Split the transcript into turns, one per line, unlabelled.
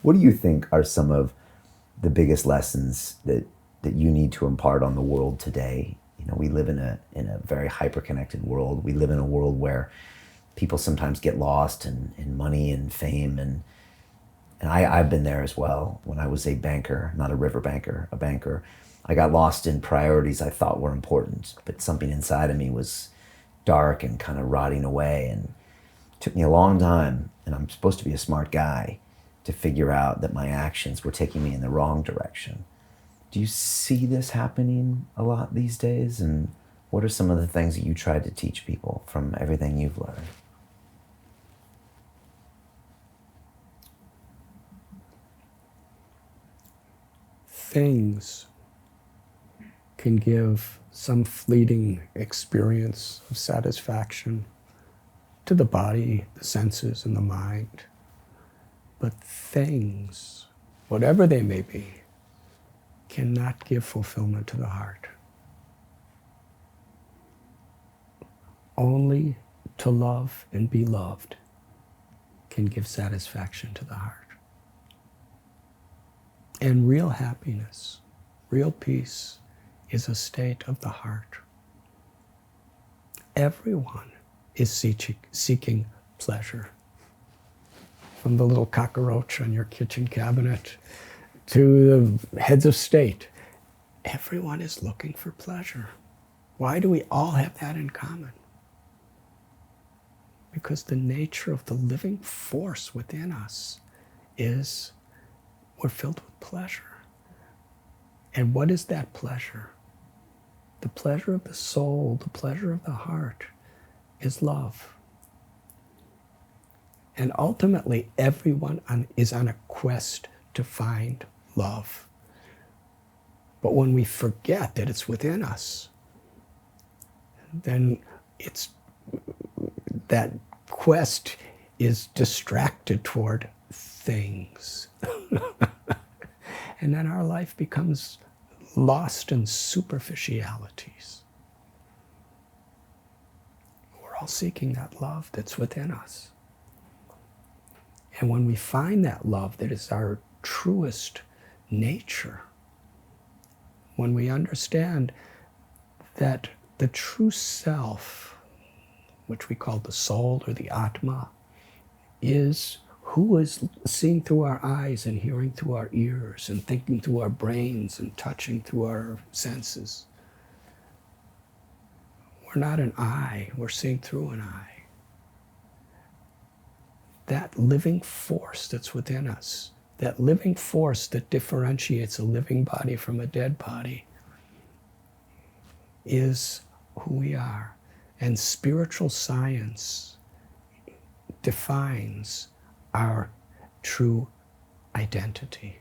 What do you think are some of the biggest lessons that you need to impart on the world today? You know, we live in a very hyper-connected world. We live in a world where people sometimes get lost in money and fame, and I've been there as well. When I was a banker, not a river banker, a banker, I got lost in priorities I thought were important, but something inside of me was dark and kind of rotting away. And it took me a long time, and I'm supposed to be a smart guy, to figure out that my actions were taking me in the wrong direction. Do you see this happening a lot these days? And what are some of the things that you tried to teach people from everything you've learned?
Things can give some fleeting experience of satisfaction to the body, the senses, and the mind. But things, whatever they may be, cannot give fulfillment to the heart. Only to love and be loved can give satisfaction to the heart. And real happiness, real peace, is a state of the heart. Everyone is seeking pleasure. From the little cockroach on your kitchen cabinet to the heads of state, everyone is looking for pleasure. Why do we all have that in common? Because the nature of the living force within us is we're filled with pleasure. And what is that pleasure? The pleasure of the soul, the pleasure of the heart, is love. And ultimately, everyone is on a quest to find love. But when we forget that it's within us, then that quest is distracted toward things. And then our life becomes lost in superficialities. We're all seeking that love that's within us. And when we find that love that is our truest nature, when we understand that the true self, which we call the soul or the Atma, is who is seeing through our eyes and hearing through our ears and thinking through our brains and touching through our senses. We're not an eye, we're seeing through an eye. That living force that's within us, that living force that differentiates a living body from a dead body, is who we are. And spiritual science defines our true identity.